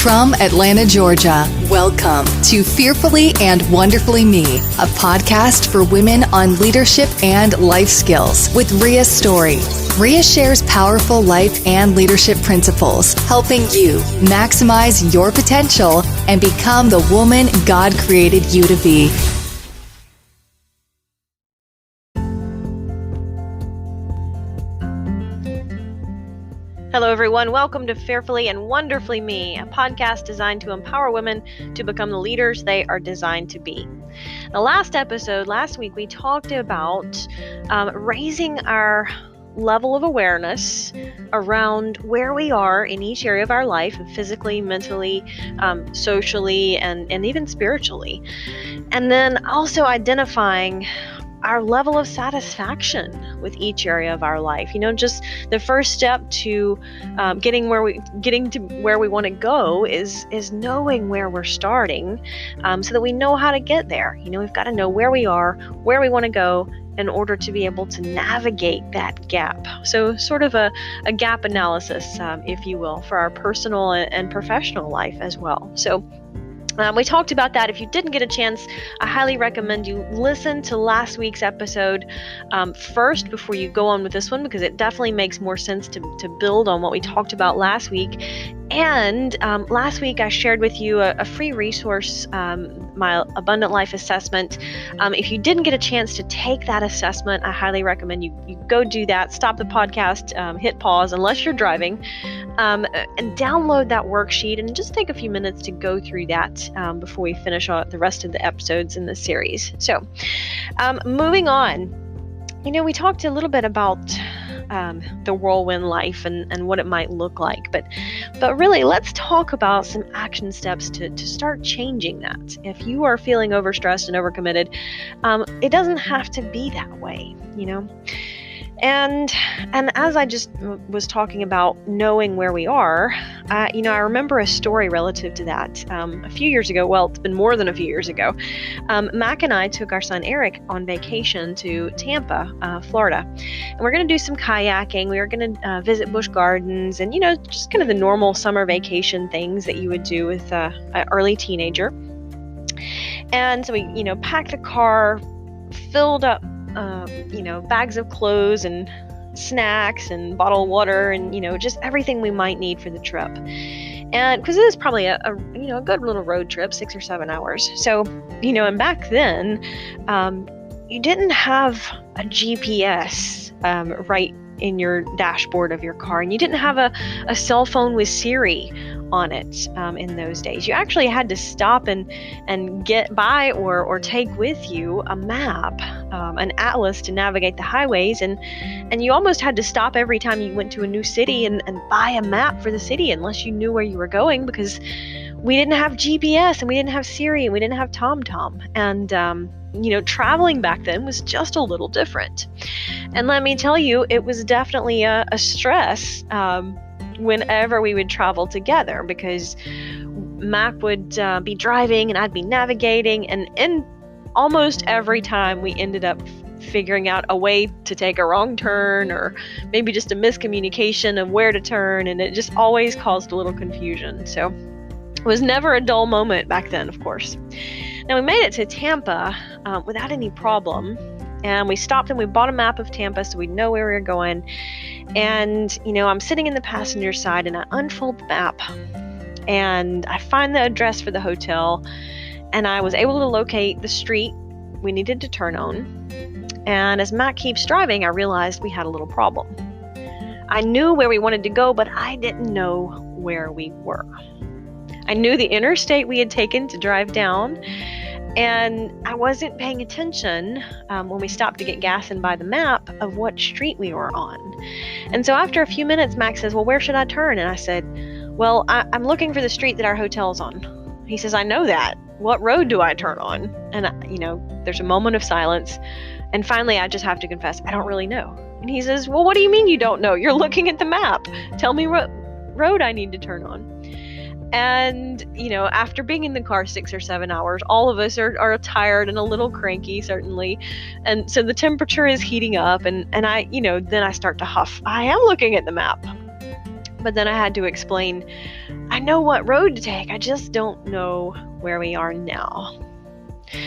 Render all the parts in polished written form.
From Atlanta, Georgia, welcome to Fearfully and Wonderfully Me, a podcast for women on leadership and life skills with Rhea Story. Rhea shares powerful life and leadership principles, helping you maximize your potential and become the woman God created you to be. Hello, everyone. Welcome to Fearfully and Wonderfully Me, a podcast designed to empower women to become the leaders they are designed to be. The last week, we talked about raising our level of awareness around where we are in each area of our life, physically, mentally, socially, and even spiritually. And then also identifying our level of satisfaction with each area of our life. Just the first step to getting to where we want to go is knowing where we're starting, so that we know how to get there. We've got to know where we are, where we want to go, in order to be able to navigate that gap. So sort of a gap analysis, if you will, for our personal and professional life as well. So we talked about that. If you didn't get a chance, I highly recommend you listen to last week's episode first before you go on with this one, because it definitely makes more sense to build on what we talked about last week. And last week I shared with you a free resource, my Abundant Life Assessment. If you didn't get a chance to take that assessment, I highly recommend you go do that. Stop the podcast, hit pause unless you're driving, and download that worksheet and just take a few minutes to go through that before we finish the rest of the episodes in this series. So moving on, we talked a little bit about the whirlwind life and what it might look like, but really let's talk about some action steps to start changing that. If you are feeling overstressed and overcommitted, it doesn't have to be that way, And as I just was talking about knowing where we are, I remember a story relative to that. A few years ago, well, it's been more than a few years ago, Mac and I took our son Eric on vacation to Tampa, Florida. And we're going to do some kayaking. We were going to visit Busch Gardens and, just kind of the normal summer vacation things that you would do with an early teenager. And so we, packed the car, filled up bags of clothes and snacks and bottled water and, just everything we might need for the trip. And because it was probably a good little road trip, 6 or 7 hours. So, and back then, you didn't have a GPS right in your dashboard of your car, and you didn't have a cell phone with Siri on it in those days. You actually had to stop and get by or take with you a map, an atlas to navigate the highways, and you almost had to stop every time you went to a new city and buy a map for the city unless you knew where you were going, because we didn't have GPS and we didn't have Siri and we didn't have TomTom. And traveling back then was just a little different. And let me tell you, it was definitely a stress whenever we would travel together, because Mac would be driving and I'd be navigating, and almost every time we ended up figuring out a way to take a wrong turn, or maybe just a miscommunication of where to turn, and it just always caused a little confusion. So it was never a dull moment back then, of course. Now, we made it to Tampa without any problem, and we stopped and we bought a map of Tampa so we'd know where we were going. And, I'm sitting in the passenger side and I unfold the map and I find the address for the hotel, and I was able to locate the street we needed to turn on. And as Matt keeps driving, I realized we had a little problem. I knew where we wanted to go, but I didn't know where we were. I knew the interstate we had taken to drive down, and I wasn't paying attention when we stopped to get gas and buy the map of what street we were on. And so after a few minutes, Max says, "Well, where should I turn?" And I said, "Well, I'm looking for the street that our hotel's on." He says, "I know that. What road do I turn on?" And, there's a moment of silence. And finally, I just have to confess, I don't really know. And he says, "Well, what do you mean you don't know? You're looking at the map. Tell me what road I need to turn on." And, after being in the car 6 or 7 hours, all of us are tired and a little cranky, certainly. And so the temperature is heating up, and I, then I start to huff. I am looking at the map. But then I had to explain, I know what road to take, I just don't know where we are now.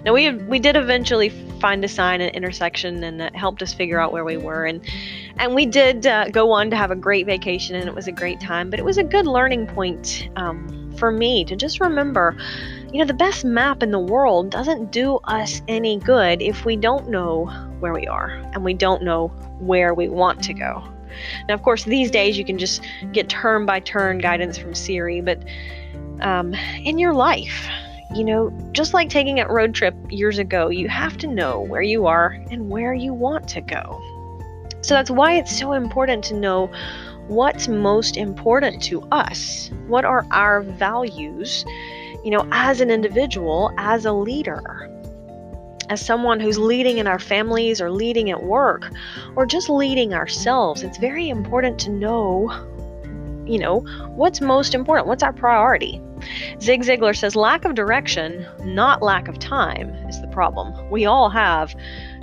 Now we did eventually find a sign at intersection, and that helped us figure out where we were, and we did go on to have a great vacation, and it was a great time. But it was a good learning point for me to just remember, the best map in the world doesn't do us any good if we don't know where we are and we don't know where we want to go. Now, of course, these days you can just get turn-by-turn guidance from Siri, but in your life, just like taking a road trip years ago, you have to know where you are and where you want to go. So that's why it's so important to know what's most important to us. What are our values, as an individual, as a leader, as someone who's leading in our families or leading at work or just leading ourselves. It's very important to know, what's most important, what's our priority. Zig Ziglar says lack of direction, not lack of time, is the problem. We all have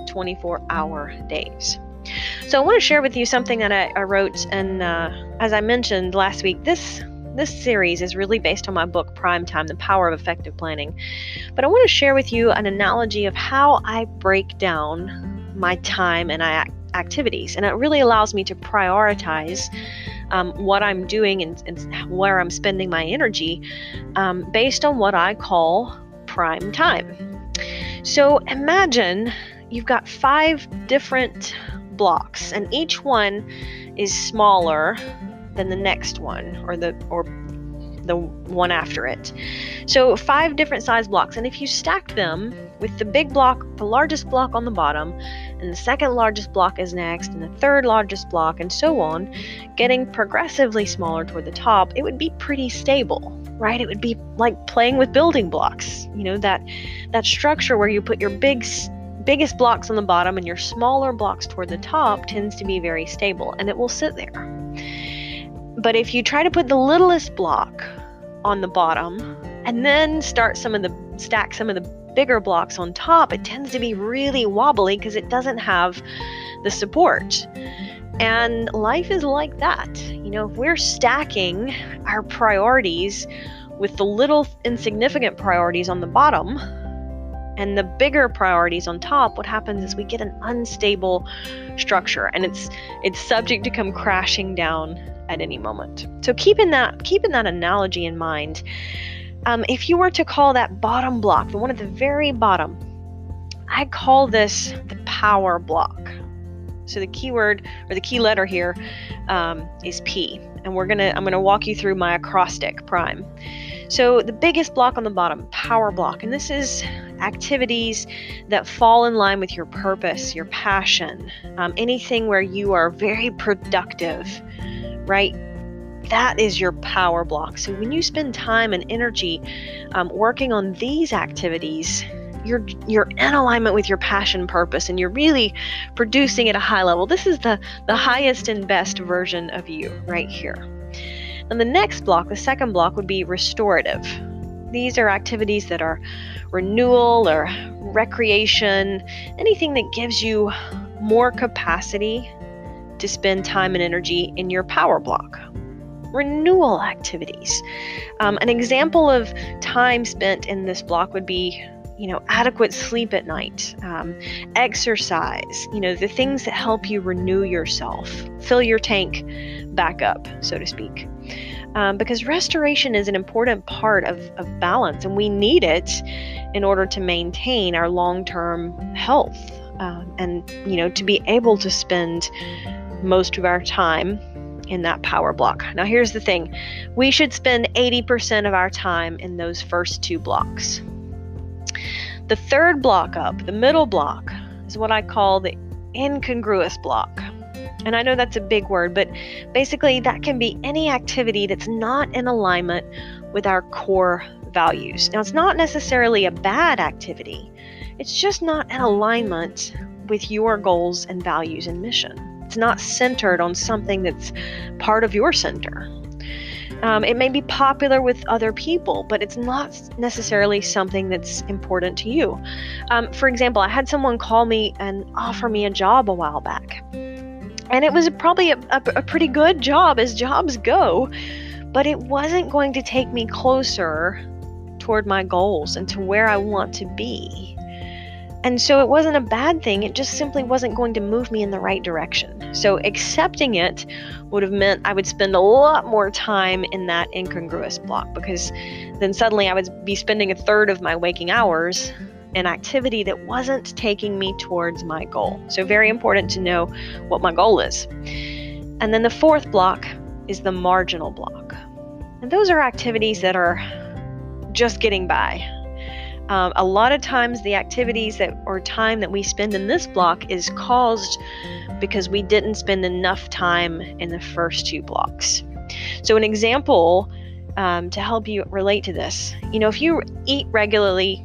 24-hour days. So I want to share with you something that I wrote, and as I mentioned last week, this series is really based on my book, Prime Time, The Power of Effective Planning. But I want to share with you an analogy of how I break down my time and activities, and it really allows me to prioritize what I'm doing and where I'm spending my energy based on what I call prime time. So imagine you've got 5 different blocks, and each one is smaller than the next one or the one after it. So 5 different size blocks, and if you stack them with the big block, the largest block on the bottom, and the second largest block is next, and the third largest block, and so on, getting progressively smaller toward the top, it would be pretty stable, right? It would be like playing with building blocks, that structure where you put your biggest blocks on the bottom and your smaller blocks toward the top tends to be very stable, and it will sit there. But if you try to put the littlest block on the bottom and then stack some of the bigger blocks on top, it tends to be really wobbly because it doesn't have the support. And life is like that. If we're stacking our priorities with the little insignificant priorities on the bottom and the bigger priorities on top, what happens is we get an unstable structure, and it's subject to come crashing down at any moment. So keeping that analogy in mind, if you were to call that bottom block, the one at the very bottom, I call this the power block. So the keyword or the key letter here is P, and I'm gonna walk you through my acrostic prime. So the biggest block on the bottom, power block, and this is activities that fall in line with your purpose, your passion, anything where you are very productive, right? That is your power block. So when you spend time and energy working on these activities, you're in alignment with your passion, purpose, and you're really producing at a high level. This is the highest and best version of you right here. And the next block, the second block, would be restorative. These are activities that are renewal or recreation, anything that gives you more capacity to spend time and energy in your power block. Renewal activities. An example of time spent in this block would be, adequate sleep at night, exercise, the things that help you renew yourself, fill your tank back up, so to speak. Because restoration is an important part of balance, and we need it in order to maintain our long-term health and, to be able to spend most of our time in that power block. Now, here's the thing. We should spend 80% of our time in those first 2 blocks. The third block up, the middle block, is what I call the incongruous block. And I know that's a big word, but basically that can be any activity that's not in alignment with our core values. Now, it's not necessarily a bad activity. It's just not in alignment with your goals and values and mission. It's not centered on something that's part of your center. It may be popular with other people, but it's not necessarily something that's important to you. For example, I had someone call me and offer me a job a while back. And it was probably a pretty good job as jobs go, but it wasn't going to take me closer toward my goals and to where I want to be. And so it wasn't a bad thing. It just simply wasn't going to move me in the right direction. So accepting it would have meant I would spend a lot more time in that incongruous block, because then suddenly I would be spending a third of my waking hours in activity that wasn't taking me towards my goal. So very important to know what my goal is. And then the fourth block is the marginal block. And those are activities that are just getting by. A lot of times the activities or time that we spend in this block is caused because we didn't spend enough time in the first two blocks. So an example to help you relate to this, if you eat regularly,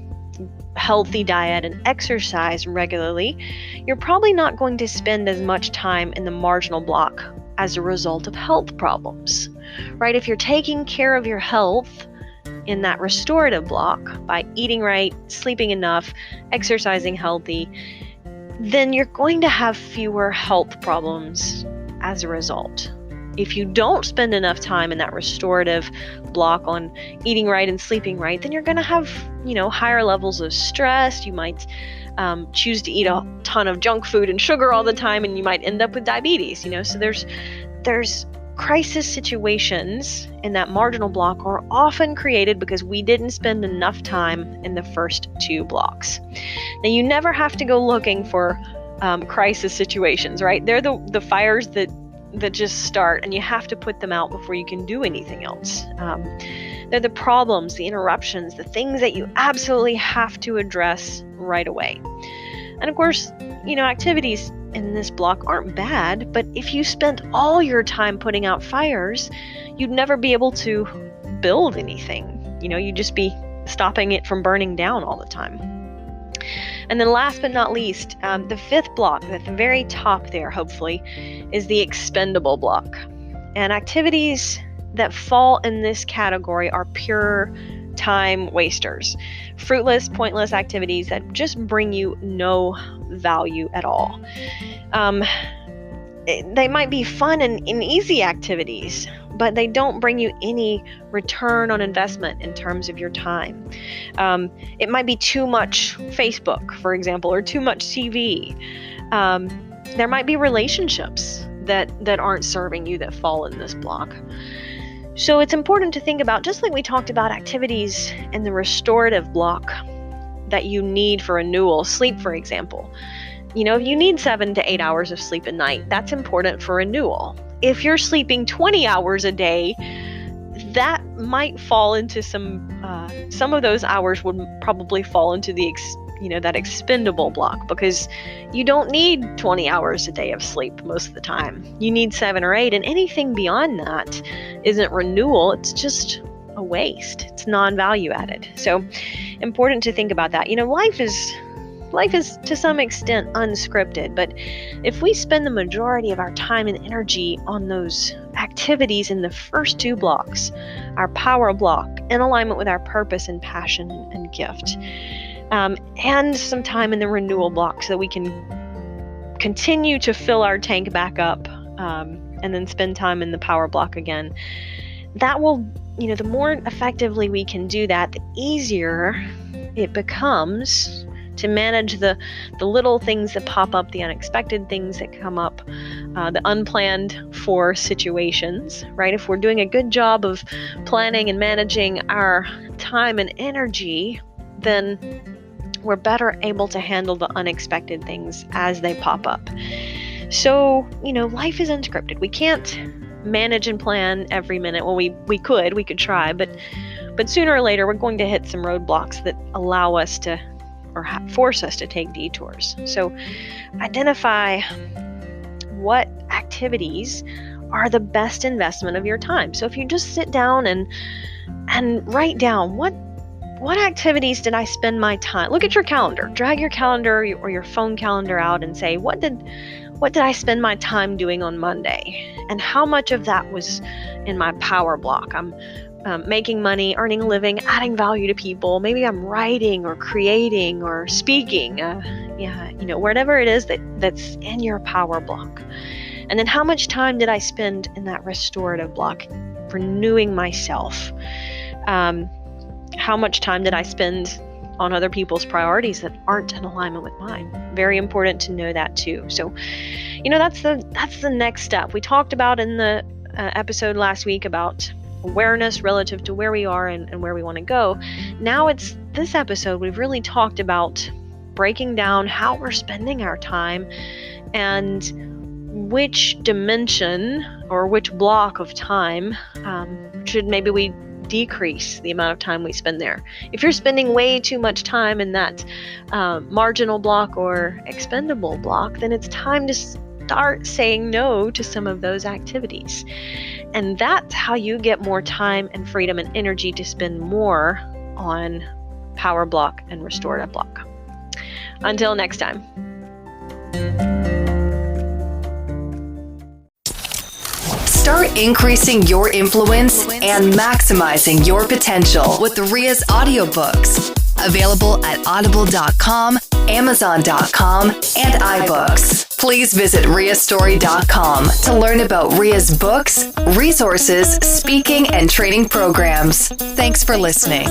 healthy diet, and exercise regularly, you're probably not going to spend as much time in the marginal block as a result of health problems, right? If you're taking care of your health in that restorative block by eating right, sleeping enough, exercising healthy, then you're going to have fewer health problems as a result. If you don't spend enough time in that restorative block on eating right and sleeping right, then you're going to have, higher levels of stress. You might choose to eat a ton of junk food and sugar all the time, and you might end up with diabetes. So there's crisis situations in that marginal block are often created because we didn't spend enough time in the first two blocks. Now, you never have to go looking for crisis situations, right? They're the fires that just start, and you have to put them out before you can do anything else. They're the problems, the interruptions, the things that you absolutely have to address right away. And of course, activities in this block aren't bad, but if you spent all your time putting out fires, you'd never be able to build anything. You'd just be stopping it from burning down all the time. And then last but not least, the fifth block at the very top there, hopefully, is the expendable block. And activities that fall in this category are pure time wasters. Fruitless, pointless activities that just bring you no value at all. They might be fun and easy activities, but they don't bring you any return on investment in terms of your time. It might be too much Facebook, for example, or too much TV. There might be relationships that aren't serving you that fall in this block. So it's important to think about, just like we talked about activities in the restorative block that you need for renewal, sleep, for example. If you need 7 to 8 hours of sleep a night, that's important for renewal. If you're sleeping 20 hours a day, that might fall into some of those hours would probably fall into the that expendable block, because you don't need 20 hours a day of sleep most of the time. You need 7 or 8, and anything beyond that isn't renewal. It's just a waste. It's non-value added. So important to think about that. Life is to some extent unscripted, but if we spend the majority of our time and energy on those activities in the first two blocks, our power block, in alignment with our purpose and passion and gift, and some time in the renewal block so that we can continue to fill our tank back up, and then spend time in the power block again, that will, the more effectively we can do that, the easier it becomes to manage the little things that pop up, the unexpected things that come up, the unplanned for situations, right? If we're doing a good job of planning and managing our time and energy, then we're better able to handle the unexpected things as they pop up. So, life is unscripted. We can't manage and plan every minute. Well, we could try, but sooner or later we're going to hit some roadblocks that allow us to, or force us to take detours. So identify what activities are the best investment of your time. So if you just sit down and write down what activities did I spend my time? Look at your calendar. Drag your calendar or your phone calendar out and say, what did I spend my time doing on Monday? And how much of that was in my power block? I'm making money, earning a living, adding value to people. Maybe I'm writing or creating or speaking. Whatever it is that's in your power block. And then how much time did I spend in that restorative block, renewing myself? How much time did I spend on other people's priorities that aren't in alignment with mine? Very important to know that too. So, that's the next step. We talked about in the episode last week about awareness relative to where we are and where we want to go. Now it's this episode, we've really talked about breaking down how we're spending our time and which dimension or which block of time should maybe we decrease the amount of time we spend there. If you're spending way too much time in that marginal block or expendable block, then it's time to start saying no to some of those activities. And that's how you get more time and freedom and energy to spend more on power block and restorative block. Until next time. Start increasing your influence and maximizing your potential with Ria's audiobooks. Available at audible.com, amazon.com, and iBooks. Please visit riastory.com to learn about Ria's books, resources, speaking, and training programs. Thanks for listening.